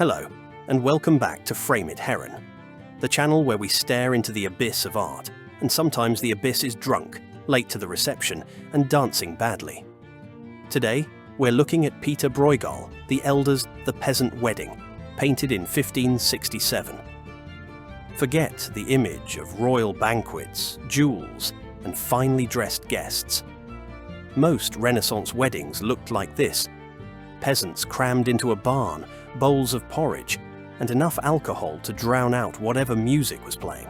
Hello, and welcome back to Frame It Heron, the channel where we stare into the abyss of art, and sometimes the abyss is drunk, late to the reception, and dancing badly. Today, we're looking at Pieter Bruegel, the Elder's The Peasant Wedding, painted in 1567. Forget the image of royal banquets, jewels, and finely dressed guests. Most Renaissance weddings looked like this: peasants crammed into a barn, bowls of porridge, and enough alcohol to drown out whatever music was playing.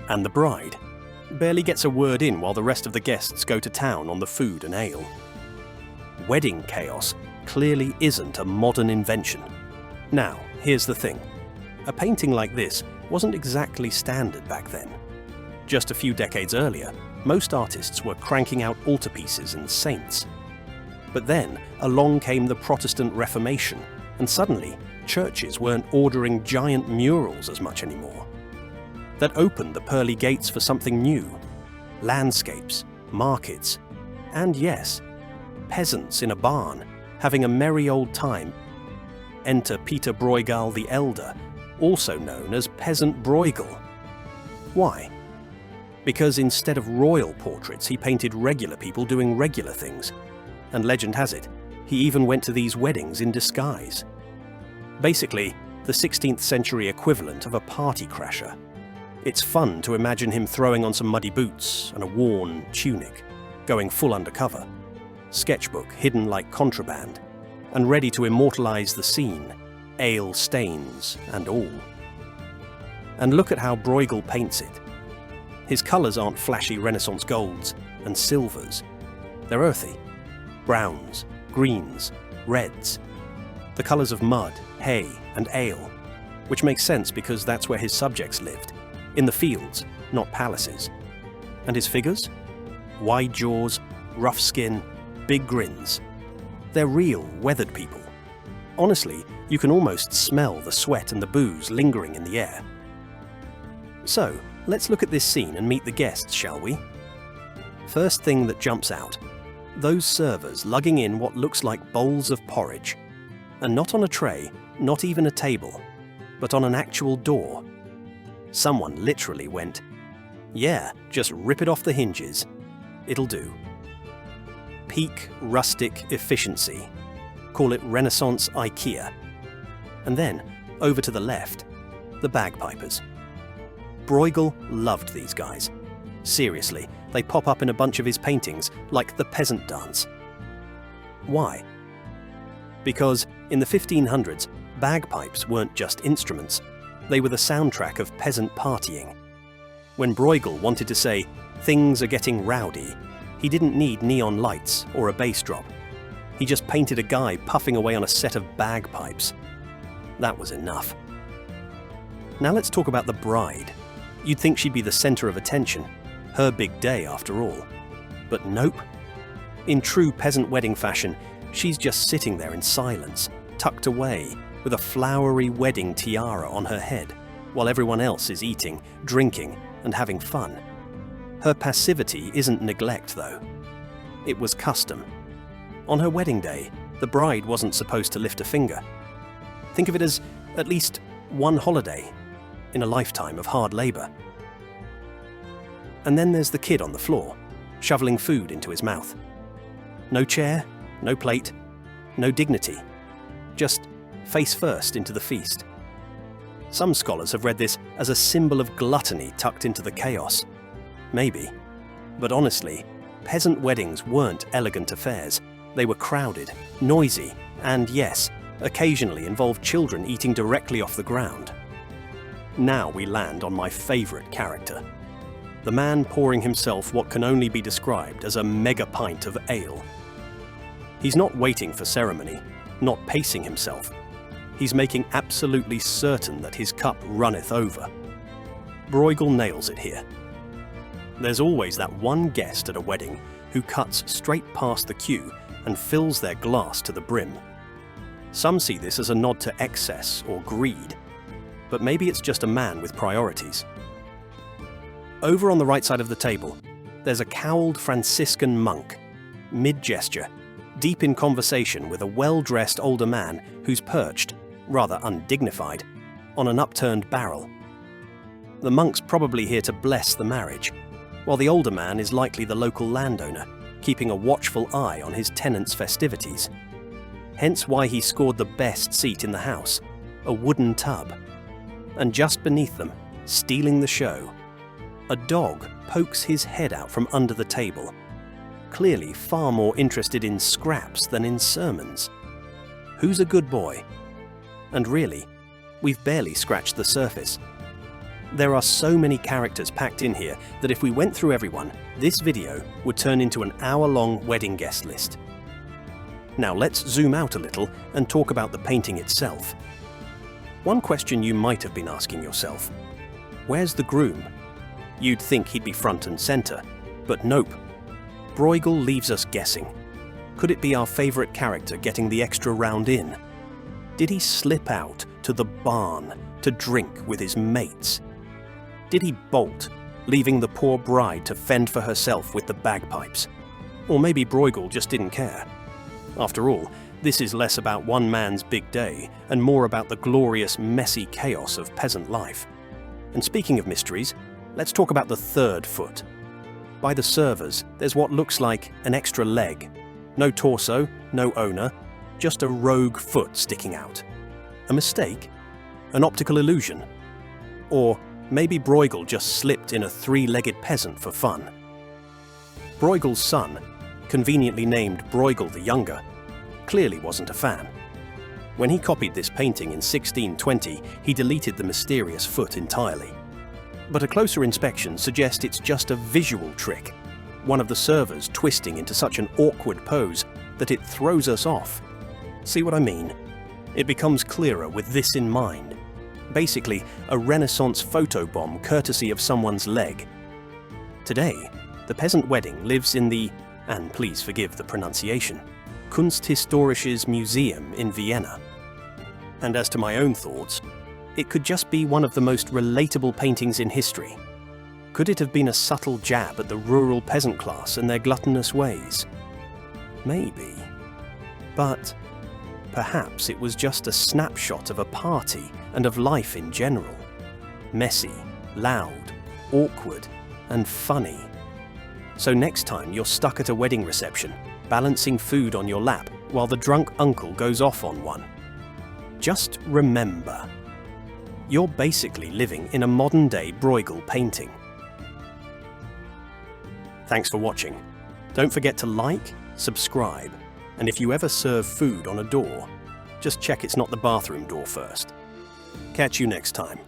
And the bride barely gets a word in while the rest of the guests go to town on the food and ale. Wedding chaos clearly isn't a modern invention. Now, here's the thing. A painting like this wasn't exactly standard back then. Just a few decades earlier, most artists were cranking out altarpieces and saints. But then, along came the Protestant Reformation, and suddenly, churches weren't ordering giant murals as much anymore. That opened the pearly gates for something new: landscapes, markets, and yes, peasants in a barn, having a merry old time. Enter Pieter Bruegel the Elder, also known as Peasant Bruegel. Why? Because instead of royal portraits, he painted regular people doing regular things. And legend has it, he even went to these weddings in disguise. Basically, the 16th century equivalent of a party crasher. It's fun to imagine him throwing on some muddy boots and a worn tunic, going full undercover, sketchbook hidden like contraband, and ready to immortalize the scene, ale stains and all. And look at how Bruegel paints it. His colours aren't flashy Renaissance golds and silvers. They're earthy. Browns, greens, reds. The colours of mud, hay and ale, which makes sense because that's where his subjects lived, in the fields, not palaces. And his figures? Wide jaws, rough skin, big grins. They're real, weathered people. Honestly, you can almost smell the sweat and the booze lingering in the air. So, let's look at this scene and meet the guests, shall we? First thing that jumps out: those servers lugging in what looks like bowls of porridge. And not on a tray, not even a table, but on an actual door. Someone literally went, "Yeah, just rip it off the hinges. It'll do." Peak rustic efficiency. Call it Renaissance IKEA. And then, over to the left, the bagpipers. Bruegel loved these guys. Seriously, they pop up in a bunch of his paintings, like the peasant dance. Why? Because in the 1500s, bagpipes weren't just instruments, they were the soundtrack of peasant partying. When Bruegel wanted to say, "Things are getting rowdy," he didn't need neon lights or a bass drop. He just painted a guy puffing away on a set of bagpipes. That was enough. Now let's talk about the bride. You'd think she'd be the center of attention, her big day after all. But nope. In true peasant wedding fashion, she's just sitting there in silence, tucked away, with a flowery wedding tiara on her head, while everyone else is eating, drinking, and having fun. Her passivity isn't neglect, though. It was custom. On her wedding day, the bride wasn't supposed to lift a finger. Think of it as at least one holiday in a lifetime of hard labor. And then there's the kid on the floor, shoveling food into his mouth. No chair, no plate, no dignity. Just face first into the feast. Some scholars have read this as a symbol of gluttony tucked into the chaos. Maybe. But honestly, peasant weddings weren't elegant affairs. They were crowded, noisy, and yes, occasionally involved children eating directly off the ground. Now we land on my favorite character. The man pouring himself what can only be described as a mega pint of ale. He's not waiting for ceremony, not pacing himself. He's making absolutely certain that his cup runneth over. Bruegel nails it here. There's always that one guest at a wedding who cuts straight past the queue and fills their glass to the brim. Some see this as a nod to excess or greed, but maybe it's just a man with priorities. Over on the right side of the table, there's a cowled Franciscan monk, mid-gesture, deep in conversation with a well-dressed older man who's perched, rather undignified, on an upturned barrel. The monk's probably here to bless the marriage, while the older man is likely the local landowner, keeping a watchful eye on his tenants' festivities. Hence why he scored the best seat in the house, a wooden tub. And just beneath them, stealing the show, a dog pokes his head out from under the table, clearly far more interested in scraps than in sermons. Who's a good boy? And really, we've barely scratched the surface. There are so many characters packed in here that if we went through everyone, this video would turn into an hour-long wedding guest list. Now let's zoom out a little and talk about the painting itself. One question you might have been asking yourself: where's the groom? You'd think he'd be front and center, but nope. Bruegel leaves us guessing. Could it be our favorite character getting the extra round in? Did he slip out to the barn to drink with his mates? Did he bolt, leaving the poor bride to fend for herself with the bagpipes? Or maybe Bruegel just didn't care. After all, this is less about one man's big day and more about the glorious, messy chaos of peasant life. And speaking of mysteries, let's talk about the third foot. By the servers, there's what looks like an extra leg. No torso, no owner, just a rogue foot sticking out. A mistake? An optical illusion? Or maybe Bruegel just slipped in a three-legged peasant for fun. Bruegel's son, conveniently named Bruegel the Younger, clearly wasn't a fan. When he copied this painting in 1620, he deleted the mysterious foot entirely. But a closer inspection suggests it's just a visual trick, one of the servers twisting into such an awkward pose that it throws us off. See what I mean? It becomes clearer with this in mind. Basically, a Renaissance photobomb courtesy of someone's leg. Today, the peasant wedding lives in the, and please forgive the pronunciation, Kunsthistorisches Museum in Vienna. And as to my own thoughts, it could just be one of the most relatable paintings in history. Could it have been a subtle jab at the rural peasant class and their gluttonous ways? Maybe. But perhaps it was just a snapshot of a party and of life in general. Messy, loud, awkward, and funny. So next time you're stuck at a wedding reception, balancing food on your lap while the drunk uncle goes off on one, just remember, you're basically living in a modern-day Bruegel painting. Thanks for watching. Don't forget to like, subscribe, and if you ever serve food on a door, just check it's not the bathroom door first. Catch you next time.